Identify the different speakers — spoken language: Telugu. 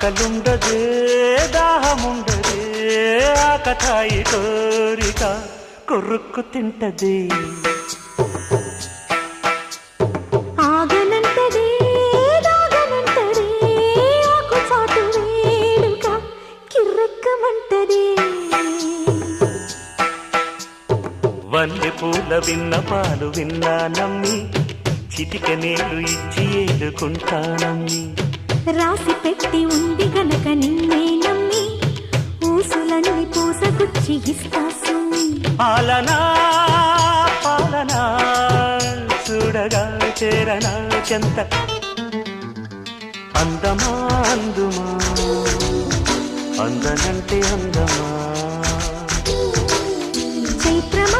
Speaker 1: కలుండదే దాహముండదే ఆకతాయి కోరిక కొరుక్కు తింటది
Speaker 2: ఆగనంటదే దాగనంటదే ఆకు చాటు వేడుక కిర్రెక్కమంటదే
Speaker 1: వల్లె పూల విన్నపాలు విన్నా నమ్మి చిటిక నేలు ఇచ్చి ఏడుకుంటానమ్మి
Speaker 2: రాసి పెట్టి ఉంది గనక నిన్నే నమ్మి ఊసులన్నీ పూసగుచ్చి ఇస్తా సుమ్మి
Speaker 1: పాలనా పాలనా చూడగా చేరనా చెంత అందమా అందుమా అందనంటే అందమా
Speaker 2: చైత్రమా